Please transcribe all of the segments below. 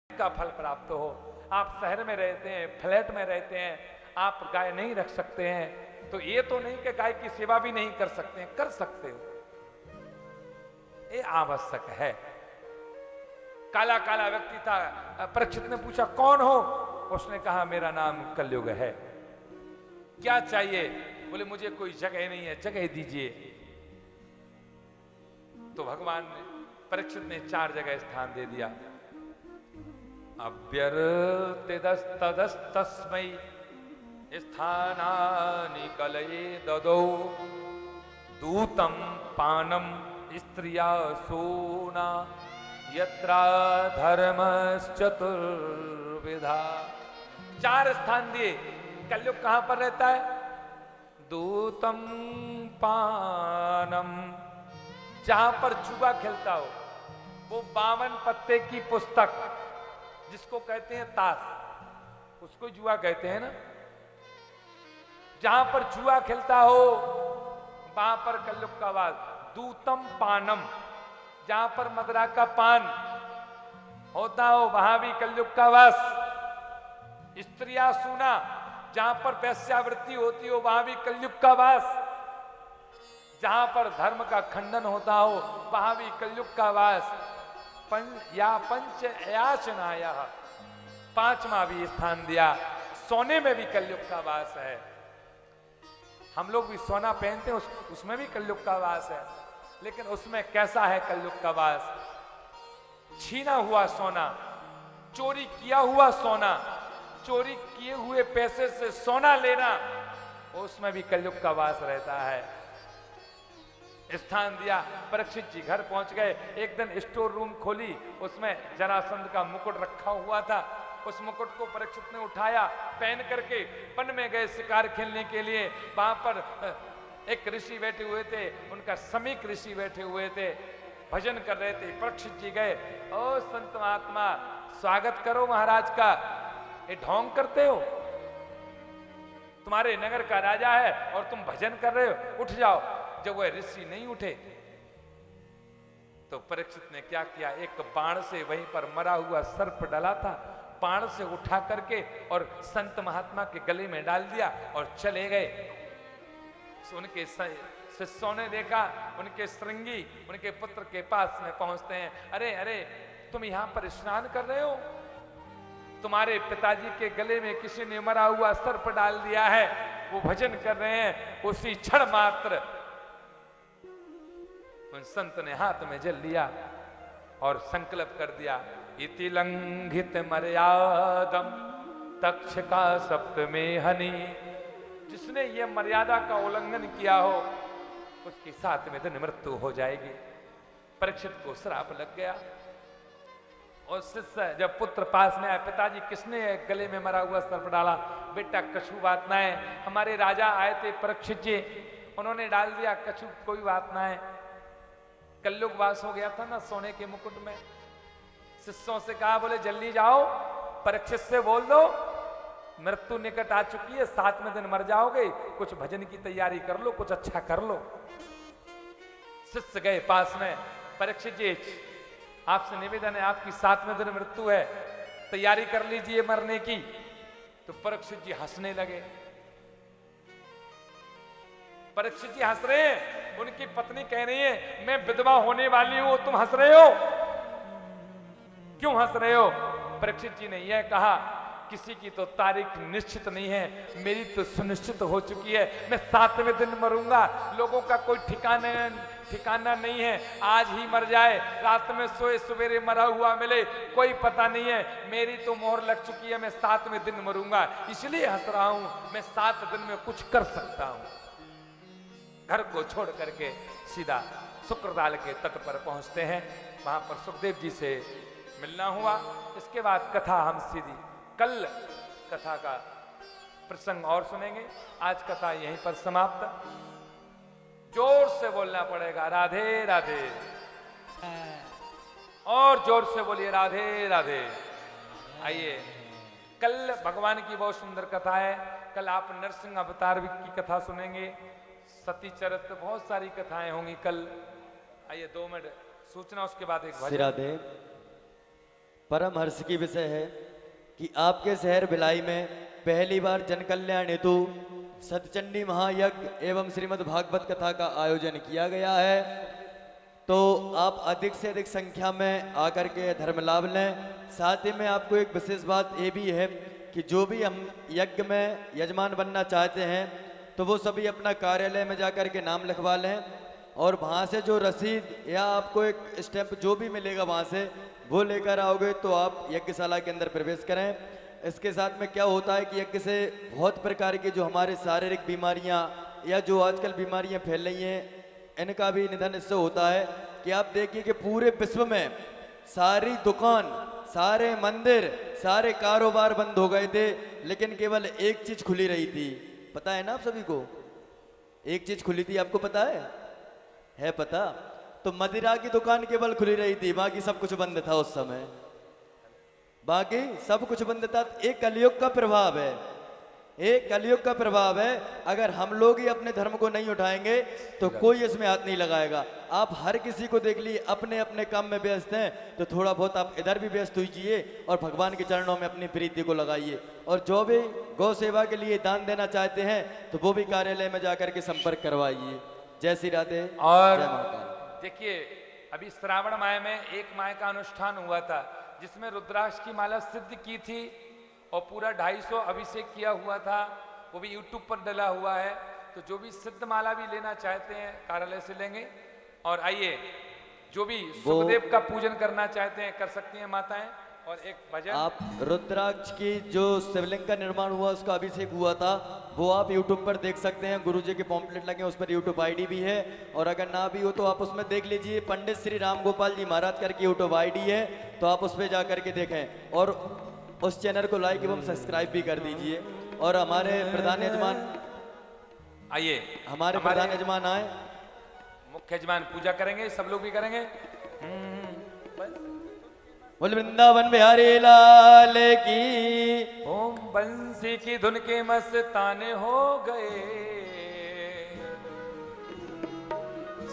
का फल प्राप्त हो। आप शहर में रहते हैं, फ्लैट में रहते हैं, आप गाय नहीं रख सकते हैं, तो ये तो नहीं कि गाय की सेवा भी नहीं कर सकते हैं, कर सकते हो, ये आवश्यक है। काला काला व्यक्ति था, परीक्षित ने पूछा कौन हो? उसने कहा मेरा नाम कलयुग है। क्या चाहिए? बोले मुझे कोई जगह नहीं है, जगह दीजिए। तो भगवान ने, परीक्षित ने 4 जगह स्थान दे दिया। अभ्यर्तितस्तदस्तस्मै स्थानानि कलये ददौ दूतं पानम स्त्रिया सोना यत्रा धर्मश्चतुर्विधा। 4 स्थान दिए। कलयुग कहां पर रहता है? दूतम पानम, जहां पर जुआ खेलता हो, वो 52 पत्ते की पुस्तक जिसको कहते हैं ताश, उसको जुआ कहते हैं ना। जहां पर जुआ खेलता हो वहां पर कलयुग का वास। दूतम पानम, जहां पर मदरा का पान होता हो वहां भी कलयुग का वास। स्त्रिया सूना, जहां पर वैश्यावृत्ति होती हो वहां भी कलयुग का वास। जहां पर धर्म का खंडन होता हो वहां भी कलयुग का वास। पंच याचनाया, 5वां भी स्थान दिया। सोने में भी कलयुग का वास है। हम लोग भी सोना पहनते हैं, उसमें भी कलयुग का वास है। लेकिन उसमें कैसा है कलयुग का वास? छीना हुआ सोना, चोरी किया हुआ सोना, चोरी किए हुए पैसे से सोना लेना, उसमें भी कलयुग का वास रहता है। स्थान दिया। परीक्षित जी घर पहुंच गए। एक दिन स्टोर रूम खोली, उसमें जरासंध का मुकुट रखा हुआ था। उस मुकुट को परीक्षित ने उठाया, पहन करके वन में गए शिकार खेलने के लिए। वहां पर एक ऋषि बैठे हुए थे, उनका समीक ऋषि बैठे हुए थे, भजन कर रहे थे। परीक्षित जी गए, ओ संत महात्मा स्वागत करो महाराज का, ये ढोंग करते हो? तुम्हारे नगर का राजा है और तुम भजन कर रहे हो, उठ जाओ। जब वह ऋषि नहीं उठे तो परीक्षित ने क्या किया, एक बाण से वहीं पर मरा हुआ सर्प डला था, बाण से उठा करके और संत महात्मा के गले में डाल दिया और चले गए। उनके शिष्यों ने देखा, उनके श्रृंगी उनके पुत्र के पास में पहुंचते हैं। अरे अरे तुम यहां पर स्नान कर रहे हो? तुम्हारे पिताजी के गले में किसी ने मरा हुआ सर्प डाल दिया है, वो भजन कर रहे हैं। उसी क्षण मात्र उन संत ने हाथ में जल लिया और संकल्प कर दिया, इति लंघित मर्यादम तक्षका सप्तमे हनि। जिसने ये मर्यादा का उल्लंघन किया हो उसकी 7वें दिन मृत्यु हो जाएगी। परीक्षित को श्राप लग गया। और शिष्य जब पुत्र पास में आए, पिताजी किसने गले में मरा हुआ सर्प डाला? बेटा कछु बात ना है, हमारे राजा आए थे परीक्षित जी, उन्होंने डाल दिया, कछु कोई बात ना है। कलयुग वास हो गया था ना सोने के मुकुट में। शिष्यों से कहा, बोले जल्दी जाओ, परीक्षित से बोल दो मृत्यु निकट आ चुकी है, 7वें दिन मर जाओगे, कुछ भजन की तैयारी कर लो, कुछ अच्छा कर लो। शिष्य गए पास में, परीक्षित जी आपसे निवेदन है, आपकी 7वें दिन मृत्यु है, तैयारी कर लीजिए मरने की। तो परीक्षित जी हंसने लगे। परीक्षित जी हंस रहे हैं, उनकी पत्नी कह रही है मैं विधवा होने वाली हूं, तुम हंस रहे हो, क्यों हंस रहे हो? परीक्षित जी ने यह कहा, किसी की तो तारीख निश्चित नहीं है, मेरी तो सुनिश्चित हो चुकी है, मैं 7वें दिन मरूंगा, लोगों का कोई ठिकाना नहीं है, आज ही मर जाए, रात में सोए सवेरे मरा हुआ मिले, कोई पता नहीं है, मेरी तो मोहर लग चुकी है, मैं 7वें दिन मरूंगा, इसलिए हंस रहा हूं, मैं 7 दिन में कुछ कर सकता हूं। घर को छोड़ करके सीधा शुक्रताल के तट पर पहुंचते हैं। वहां पर सुखदेव जी से मिलना हुआ। इसके बाद कथा हम सीधी कल कथा का प्रसंग और सुनेंगे। आज कथा यहीं पर समाप्त। जोर से बोलना पड़ेगा, राधे राधे, और जोर से बोलिए राधे राधे। आइए, कल भगवान की बहुत सुंदर कथा है। कल आप नरसिंह अवतार की कथा सुनेंगे, सती चरित्र, बहुत सारी कथाएं होंगी कल। आइए 2 मिनट सूचना, उसके बाद एक भजन। परम हर्ष की विषय है कि आपके शहर भिलाई में पहली बार जन कल्याण हेतु सतचंडी महायज्ञ एवं श्रीमद् भागवत कथा का आयोजन किया गया है। तो आप अधिक से अधिक संख्या में आकर के धर्म लाभ लें। साथ ही में आपको एक विशेष बात ये भी है कि जो भी हम यज्ञ में यजमान बनना चाहते हैं तो वो सभी अपना कार्यालय में जाकर के नाम लिखवा लें और वहाँ से जो रसीद या आपको एक स्टैंप जो भी मिलेगा वहाँ से वो लेकर आओगे तो आप यज्ञशाला के अंदर प्रवेश करें। इसके साथ में क्या होता है कि यज्ञ से बहुत प्रकार की जो हमारे शारीरिक बीमारियां या जो आजकल बीमारियां फैल रही हैं इनका भी निधन इससे होता है कि आप देखिए कि पूरे विश्व में सारी दुकान, सारे मंदिर, सारे कारोबार बंद हो गए थे, लेकिन केवल एक चीज खुली रही थी। पता है ना आप सभी को? एक चीज खुली थी, आपको पता है पता? तो मदिरा की दुकान केवल खुली रही थी, बाकी सब कुछ बंद था उस समय, बाकी सब कुछ बंद था। एक कलयुग का प्रभाव है, एक कलयुग का प्रभाव है। अगर हम लोग ही अपने धर्म को नहीं उठाएंगे तो कोई इसमें हाथ नहीं लगाएगा। आप हर किसी को देख लीजिए अपने अपने काम में व्यस्त हैं, तो थोड़ा बहुत आप इधर भी व्यस्त होइए और भगवान के चरणों में अपनी प्रीति को लगाइए। और जो भी गौ सेवा के लिए दान देना चाहते हैं तो वो भी कार्यालय में जाकर के संपर्क करवाइए। जय श्री राधे। और जय महाकाल। देखिए, अभी श्रावण माह में एक माह का अनुष्ठान हुआ था जिसमें रुद्राक्ष की माला सिद्ध की थी और पूरा 250 अभिषेक किया हुआ था, वो भी YouTube पर डला हुआ है। तो जो भी सिद्ध माला भी लेना चाहते हैं कार्यालय से लेंगे। और आइए, जो भी सुखदेव का पूजन करना चाहते हैं कर सकती हैं माताएं। और एक भजन, आप रुद्राक्ष की जो शिवलिंग का निर्माण हुआ उसका अभिषेक हुआ था वो आप YouTube पर देख सकते हैं। गुरुजी के पॉम्पलेट लगे, उस पर YouTube ID भी है। और अगर ना भी हो तो आप उसमें देख लीजिए, पंडित श्री राम गोपाल जी महाराज करके YouTube ID है, तो आप उस पर जा करके देखें और उस चैनल को लाइक एवं सब्सक्राइब भी कर दीजिए। और हमारे प्रधान यजमान आइए, हमारे प्रधान यजमान आए, मुख्य यजमान पूजा करेंगे, सब लोग भी करेंगे। बोल वृंदावन बिहारी लाल की। ओम बंसी की धुन के मस्ताने हो गए,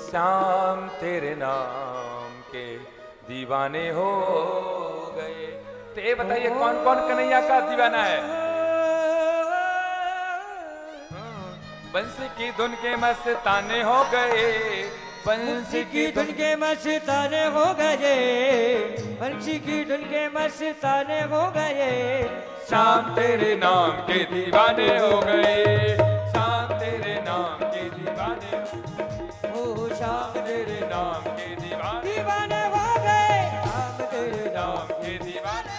श्याम तेरे नाम के दीवाने हो गए। तो ये बताइए कौन कौन कन्हैया का दीवाना है? बंसी की धुन के मस्ताने हो गए, बंसी की धुन के मस्ताने हो गए, बंसी की धुन के मस्ताने हो गए। श्याम तेरे नाम के दीवाने हो गए, श्याम तेरे नाम के दीवाने हो, श्याम तेरे नाम के दीवाने दीवाने हो गए, श्याम तेरे नाम के दीवाने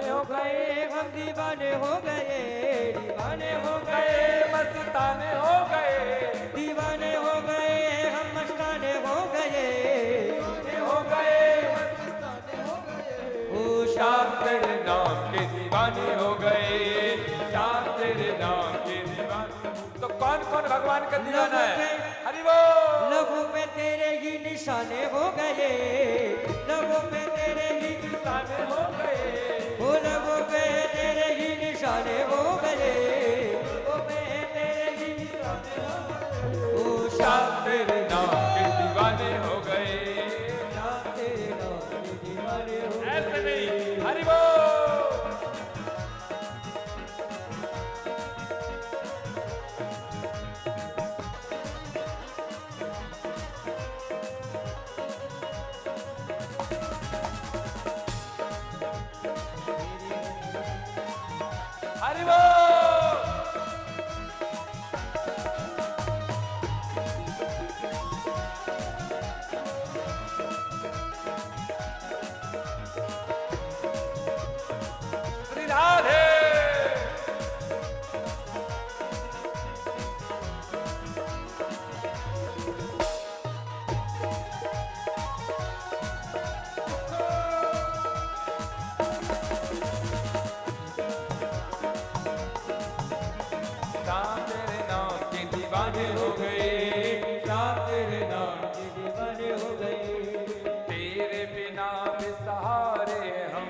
हो गए, हम दीवाने हो गए, दीवाने हो गए, मस्ताने हो गए, दीवाने हो गए, हम मस्ताने हो गए, हो गए, मस्ताने हो गए। ओ श्याम तेरे नाम के दीवाने हो गए, श्याम तेरे नाम के दीवाने। तो कौन कौन भगवान का दीवाना है? हरि बोल। लोगों पे तेरे ही निशाने हो गए, लोगों पे तेरे ही निशाने हो गए, वो लोगों पे तेरे ही निशाने हो गए, लोगों पे तेरे ही निशाने हो गए। ओ श्याम तेरे नाम के दीवाने हो गए, श्याम तेरे नाम के दीवाने हो गए। ऐसे नहीं, हरि बोल। हरि बोल। श्री राधे। श्याम तेरे नाम के दीवाने हो गए, श्याम तेरे नाम के दीवाने हो गए। तेरे बिना बेसहारे हम,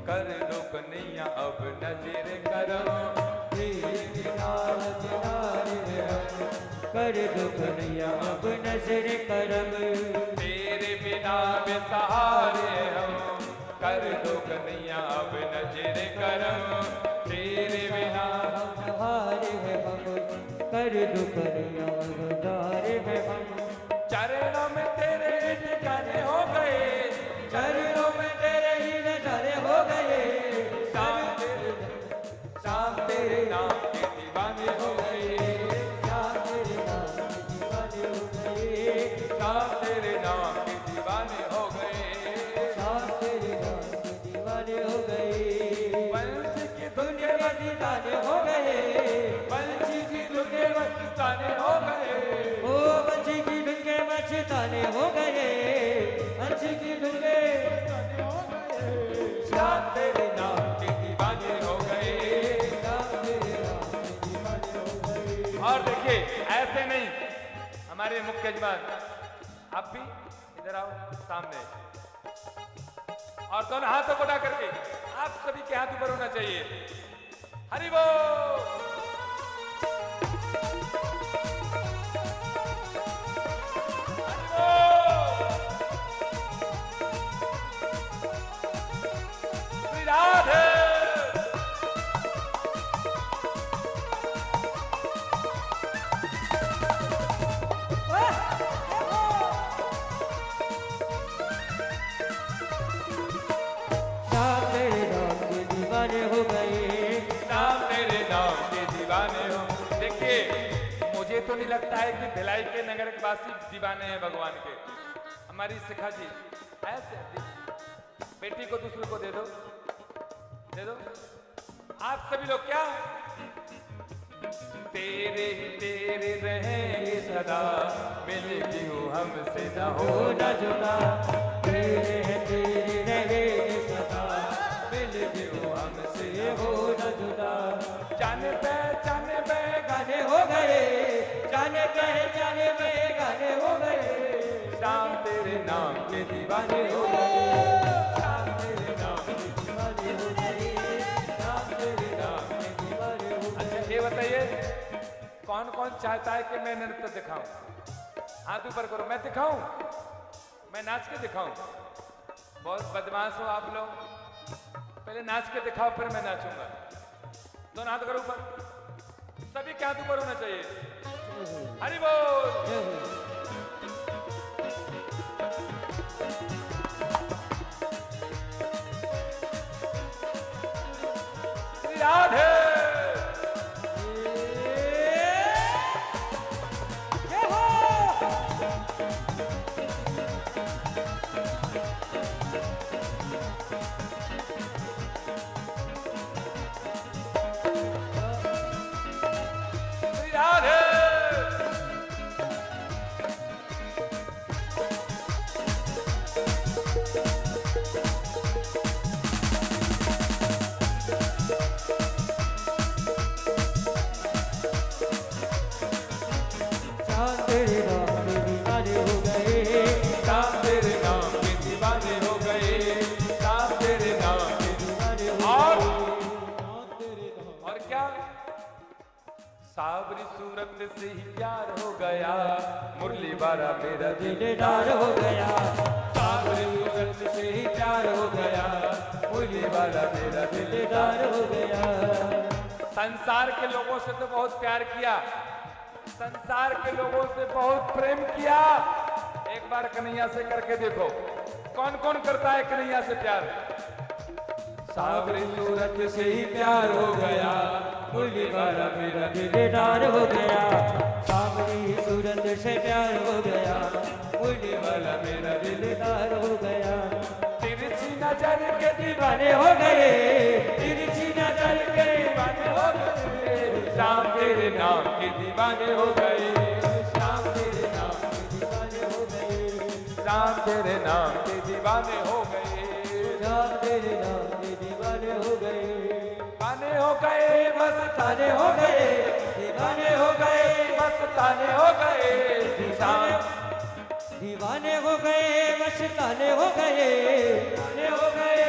कर दो कन्हैया अब नजर करम। तेरे बिना बेसहारे हम, कर दो कन्हैया अब नजर करम। तेरे बिना बेसहारे हम, कर दो कन्हैया अब नजर करम। तेरे बिना हारे हैं हम, कर दो कन्हैया अब हारे हैं हम। चरणों में तेरे ठिकाने हो गए, चरणों में तेरे ही नजारे हो गए। शाम तेरे नाम के दीवाने हो गए। श्याम तेरे नाम के दीवाने हो गए। शाम तेरे नाम के दीवाने हो गए। श्याम तेरे नाम के दीवाने हो गए। वंश की धुन के मस्ताने हो गए। वंशी की धुन के मस्ताने हो गए। ओ बंसी की धुन के मस्ताने हो गए। बंसी की धुन के शाम तेरे नाम के दीवाने हो गए। श्याम तेरे नाम के दीवाने हो गए। और देखिए ऐसे नहीं, हमारे मुख्य जवान आप भी इधर आओ सामने, और दोनों हाथों को उठा करके आप सभी के हाथ ऊपर होना चाहिए। हरि बोल। हरि बोल। श्री राधे। श्याम तेरे नाम के दीवाने हो गए। नाम तेरे नाम के दीवाने हो। देखिए मुझे तो नहीं लगता है कि भिलाई के नगर के वासी दीवाने हैं भगवान के। हमारी शिखा जी ऐसे बेटी को दूसरे को दे दो, दे दो। आप सभी लोग क्या तेरे ही तेरे रहेंगे सदा, मिलेगी हो हमसे न हो न जुदा। तेरे हैं तेरे रहेंगे सदा, मिलेगी हो हमसे हो न जुदा। जाने पहचाने में गाने हो गए, जाने पहचाने में गाने हो गए। शाम तेरे नाम के दीवाने हो गए। श्याम तेरे नाम के दीवाने हो गए। श्याम तेरे नाम के दीवाने हो गए। अच्छा ये बताइए कौन कौन चाहता है कि मैं नृत्य दिखाऊं? हाथ ऊपर करो। मैं दिखाऊं? मैं नाच के दिखाऊं? बहुत बदमाश हो आप लोग। पहले नाच के दिखाओ फिर मैं नाचूंगा। दोनों हाथ करो ऊपर। सभी के हाथ ऊपर होना चाहिए। हरि बोल। श्री राधे। जय हो। श्री राधे। श्याम तेरे नाम के दीवाने हो गए। शाम तेरे नाम के दीवाने हो गए। शाम तेरे नाम के दीवाने हो और तेरे नाम। और क्या सावरी सूरत से ही प्यार हो गया। मुरली बारा मेरा दिल। दिलदार हो गया। सावरी सूरत से ही प्यार हो गया। मुरली बारा मेरा दिल। दिलदार हो गया। संसार के लोगों से तो बहुत प्यार किया, संसार के लोगों से बहुत प्रेम किया। एक बार कन्हैया से करके देखो कौन कौन करता है कन्हैया से प्यार। सावरी सूरत से ही प्यार हो गया। मुरली बारा मेरा दिल। दिलदार हो गया। सावरी सूरत से प्यार हो गया। मुरली वाला मेरा दिल। दिलदार हो गया। तिरछी नजर के दीवाने हो गए। तिरछी नजर के दीवाने हो गए। शाम तेरे नाम के दीवाने हो गए। श्याम तेरे नाम के दीवाने हो गए। शाम तेरे नाम के दीवाने हो गए। श्याम तेरे नाम के दीवाने हो गए। दीवाने हो गए। मस्ताने हो गए। दीवाने हो गए। मस्ताने हो गए। शाम दीवाने हो गए। मस्ताने हो गए। दीवाने हो गए।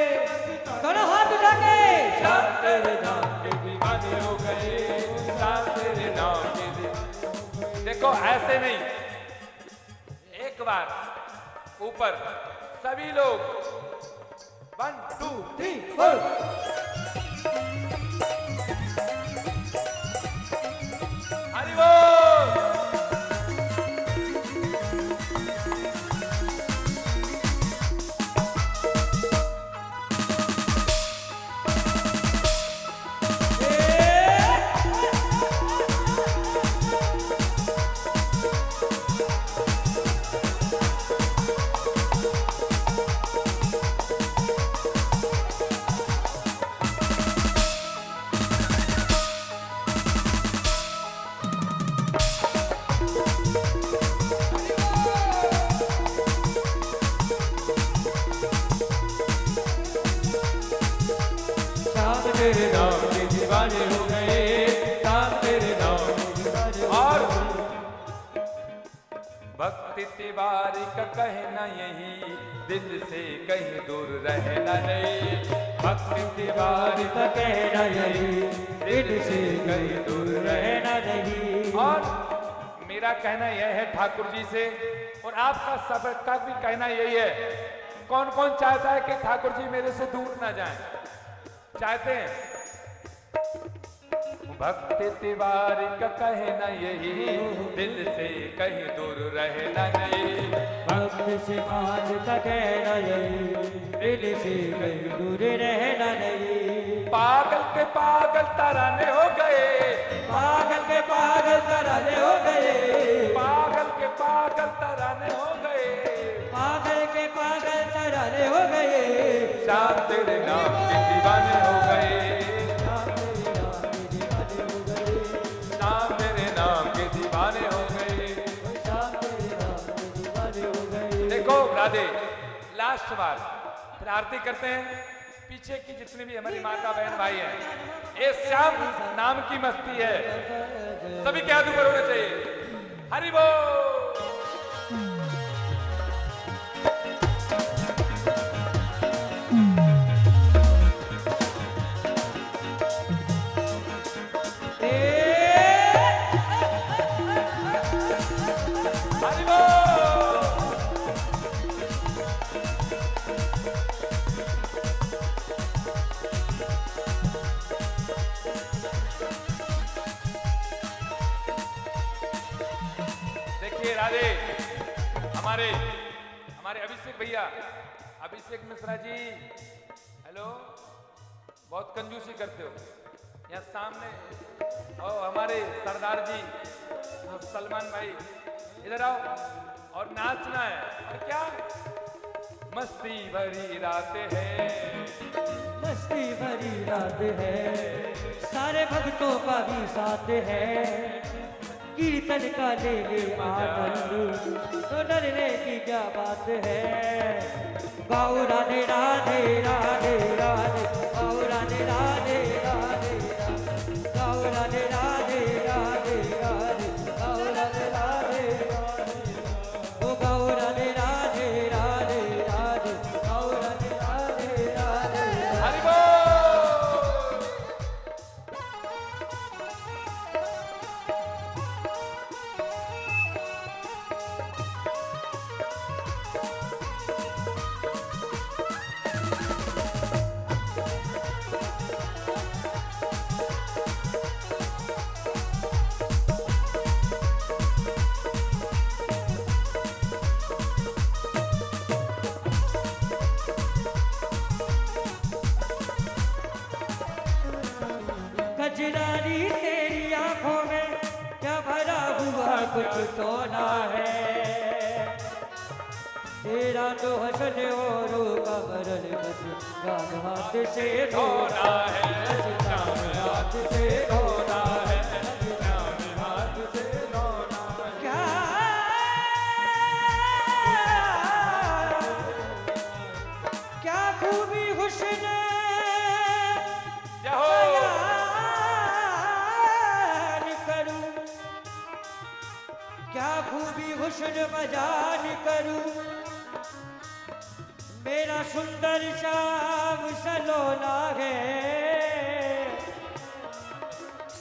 दोनों हाथ उठा के शाम तेरे नाम के दीवाने हो गए। शाम तेरे नाम के दीवाने। देखो ऐसे नहीं, एक बार ऊपर सभी लोग 1 2 3 4। हरि बोल। श्याम तेरे नाम के दीवाने हो गए, श्याम तेरे नाम के दीवाने हो और गए। भक्ति तिवारी का कहना यही, दिल से कहीं दूर रहना नहीं। भक्ति तिवारी का कहना यही, दिल से कहीं दूर रहना नहीं। और मेरा कहना यह है ठाकुर जी से, और आपका सबका भी कहना यही है। कौन कौन चाहता है कि ठाकुर जी मेरे से दूर ना जाएं? चाहते हैं? भक्ति तिवारी का कहना यही, दिल से कहीं दूर रहना नहीं। भक्त से मान का कहना यही, दिल से कहीं दूर रहना नहीं। पागल के पागल तराने हो गए, पागल के पागल तराने हो गए, पागल के पागल तराने हो गए। पागल के पागल तराने हो गए। श्याम तेरे नाम के दीवाने हो गए, श्याम तेरे नाम के दीवाने हो गए। देखो राधे, लास्ट बार फिर आरती करते हैं। पीछे की जितनी भी हमारी माता बहन भाई हैं, ये श्याम नाम की मस्ती है, सभी के हाथ ऊपर होने चाहिए। हरि बोल। हरि बोल। देखिए राधे, हमारे अभिषेक भैया, अभिषेक मिश्रा जी, हेलो, बहुत कंजूसी करते हो यहाँ सामने। और हमारे सरदार जी सलमान भाई, इधर आओ, और नाचना है। और क्या मस्ती भरी रात है, मस्ती भरी रात है, सारे भक्तों का भी साथ है। कीर्तन का ले ले आनंद, तो डरने की क्या बात है। गाओ राधे राधे राधे राधे, गाओ राधे राधे राधे राधे, गाओ राधे राधे राधे राधे, गाओ राधे राधे राधे, ओ गाओ राधे राधे राधे राधे, गाओ राधे राधे राधे। हरि बोल। कजरारी तेरी आंखों में क्या भरा हुआ कुछ तो ना है। तेरा तो हसन औरों का भरल बस जान हाथ से धोना है, जान हाथ से धोना है, जान हाथ से धोना है। क्या खूबी हुस्न क्या खूबी हुस्न बयान करूं। मेरा सुंदर श्याम सलोना है,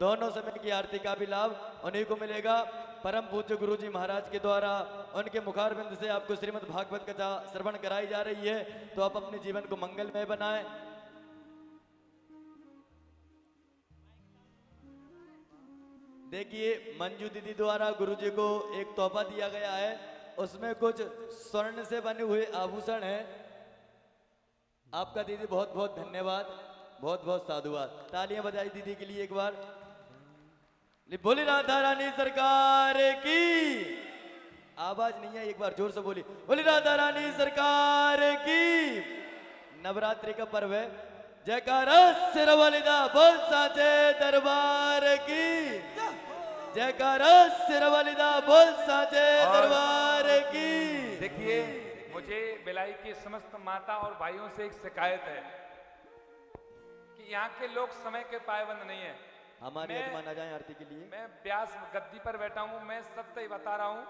दोनों समय की आरती का भी लाभ उन्हीं को मिलेगा। परम पूज्य गुरु जी महाराज के द्वारा उनके मुखारबिंद से आपको श्रीमद् भागवत कथा श्रवण कराई जा रही है, तो आप अपने जीवन को मंगलमय बनाएं। देखिए, मंजू दीदी द्वारा गुरु जी को एक तोहफा दिया गया है, उसमें कुछ स्वर्ण से बने हुए आभूषण है। आपका दीदी बहुत बहुत धन्यवाद, बहुत बहुत साधुवाद। तालियां बजाई दीदी के लिए एक बार। बोली राधा रानी सरकार की, आवाज नहीं है, एक बार जोर से बोली, बोली राधा रानी सरकार की। नवरात्रि का पर्व है, जयकारा सिरवलिदा बोल साचे दरबार की, जयकारा सिरवलिदा बोल साचे दरबार की। देखिए, मुझे भिलाई की समस्त माता और भाइयों से एक शिकायत है कि यहाँ के लोग समय के पाबंद नहीं है। हमारी यजमान आ जाए आरती के लिए। मैं व्यास गद्दी पर बैठा हूँ, मैं सत्य ही बता रहा हूँ।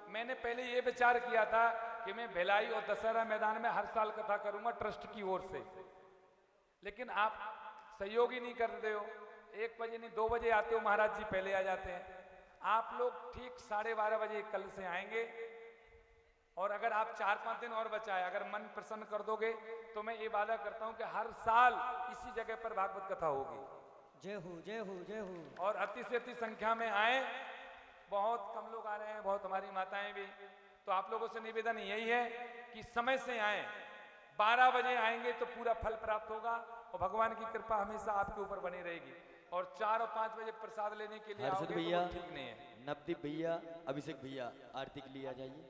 मैंने पहले ये विचार किया था कि मैं भिलाई और दशहरा मैदान में हर साल कथा करूंगा ट्रस्ट की ओर से, लेकिन आप सहयोग ही नहीं करते हो। 1 बजे नहीं 2 बजे आते हो, महाराज जी पहले आ जाते हैं। आप लोग ठीक 12:30 बजे कल से आएंगे, और अगर आप 4-5 दिन और बचाए, अगर मन प्रसन्न कर दोगे तो मैं ये वादा करता हूं कि हर साल इसी जगह पर भागवत कथा होगी। जय हो जय हो जय हो। और अति से अति संख्या में आए, बहुत कम लोग आ रहे हैं, बहुत हमारी माताएं भी। तो आप लोगों से निवेदन यही है कि समय से आए, 12 बजे आएंगे तो पूरा फल प्राप्त होगा और भगवान की कृपा हमेशा आपके ऊपर बनी रहेगी। और 4 और 5 बजे प्रसाद लेने के लिए हर्षद आओगे भैया, तो ठीक नहीं है। नवदीप भैया, अभिषेक भैया आरती के लिए आ जाइए।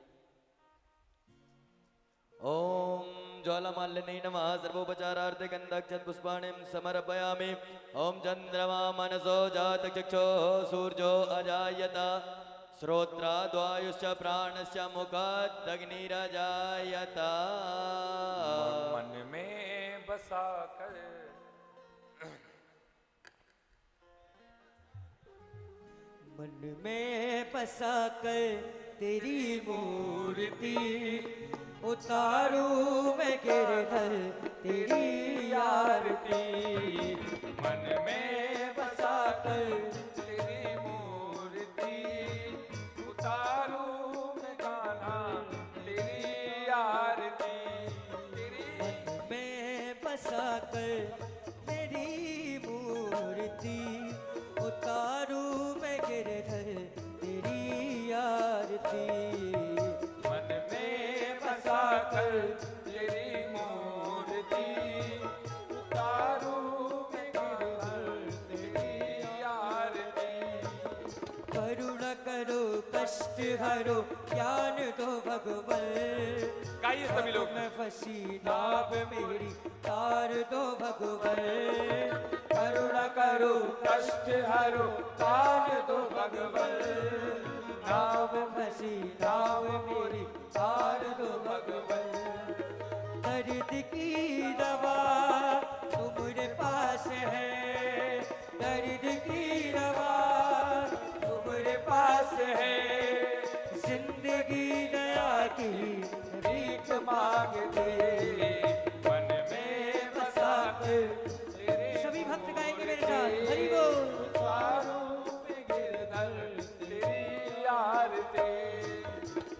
ओम ज्वालामाल्यने नमः सर्वोपचारार्थे गंधक्षत पुष्पाणिं समर्पयामि। ओम चंद्रमा मनसो जात चक्षो सूर्यो अजायत श्रोत्राद्वायुश्च प्राणश्च मुखादग्निरजायत। मन में बसा कर मन में बसा कर तेरी मूर्ति उतारू मैं गिरधर तेरी आरती। मन में बसा कर तेरी मूर्ति उतारू मैं गाना तेरी आरती। तेरी मैं बसा कर तेरी मूर्ति उतारू मैं गिरधर तेरी आरती। मन में बसा कर तेरी मूर्ति उतारू मैं गिरधर तेरी आरती। करुणा करो कष्ट हरो ज्ञान दो भगवन। गाइए सभी लोग। मैं फंसी नाव मेरी तार दो भगवन। करुणा करो कष्ट हरो तार दो भगवन। नाव फंसी नाव मेरी तार दो भगवन। दर्द की दवा तुम्हारे पास है, दर्द की दवा तुम्हारे पास है। जिंदगी दया की भीख मांगते मन में बसा कर तेरे। सभी भक्त गाएंगे मेरे साथ, हरि बोल।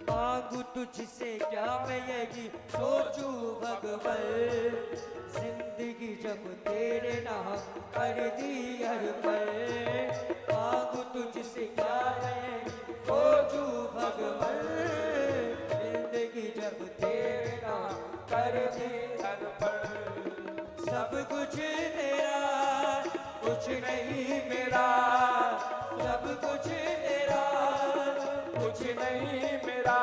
मांगू तुझसे क्या मैं यही सोचूं भगवन। जिंदगी जब तेरे नाम कर दी अर्पण। मांगू तुझसे क्या मैं यही सोचूं भगवन। जिंदगी जब तेरे नाम कर दी अर्पण। सब कुछ तेरा कुछ नहीं मेरा, सब कुछ तेरा कुछ नहीं मेरा।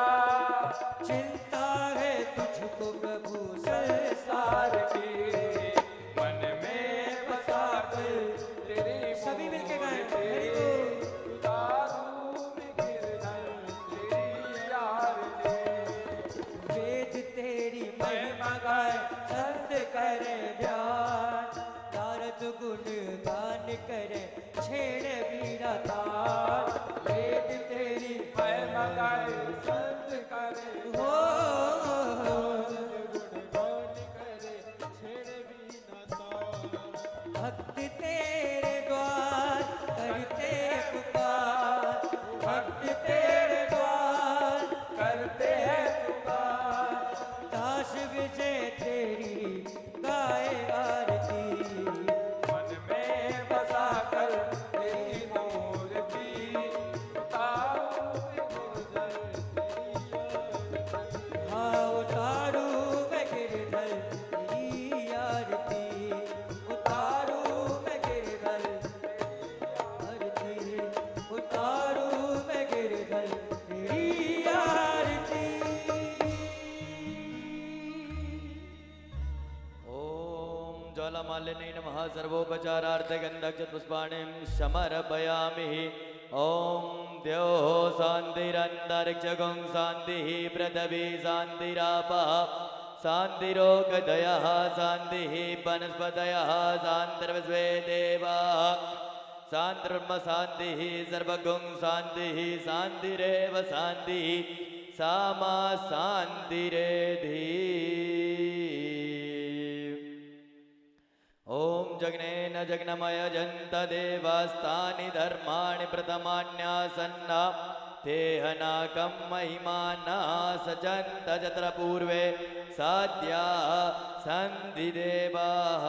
चिंता है तुझको प्रभु संसार की मन में बसा कर तेरी सभी मिलके गाएं, मूर्ति हरि बोल। उतारू मैं गिरधर तेरी आरती। वेद तेरी महिमा गाए संत करे ध्यान। नारद गुण गान करे छेड़ वीरा तार। वेद तेरी महिमा गाए संत करे हो भक्त तेरे द्वार नमः सर्वोपचारार्थ गंधक पुष्पाणिं समर्पयामि। ओम द्योः शान्तिरन्तरिक्षगुं शान्तिः पृथिवी शान्तिरापः शान्तिरोगदयः शान्तिः वनस्पतयः शान्तिर्विश्वे देवाः शान्तिर्ब्रह्म शान्तिः सर्वगुं शान्तिः शान्तिरेव शान्तिः सा मा शान्तिरेधि। ओम जग्नेन जग्नमय जन्त देवास्तानि धर्माणि प्रथमान्यासन्ना तेहनाकं महिमाना सचन्त जत्र पूर्वे साध्या सन्धि देवाः।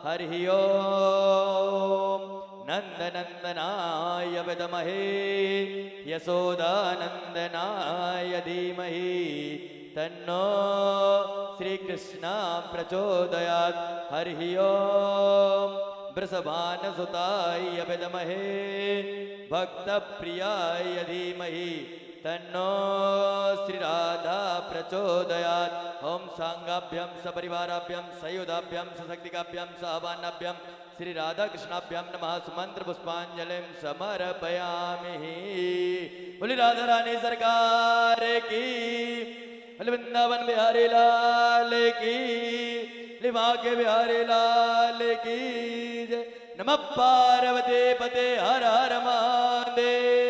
हरि ओम नंदनंदनाय विद्महे यशोदानंदनाय धीमहि तन्नो श्री कृष्ण प्रचोदयात्। हरि ओम वृषभानुसुताय विद्महे भक्तप्रियाय धीमहि तन्नो श्री राधा प्रचोदयात्। ओम सांगाभ्यं सपरिवाराभ्यं सयुधाभ्यं सशक्तिकाभ्यं सहवानाभ्यं श्री राधा कृष्णाभ्यं नमः सुमंत्र पुष्पांजलिं समर्पयामि। बोली राधा रानी सरकार की, बोली वृंदावन बिहारी लाल की, लिवा के बिहारी लाल की जय। नमः पार्वती पते हर हर महादेव।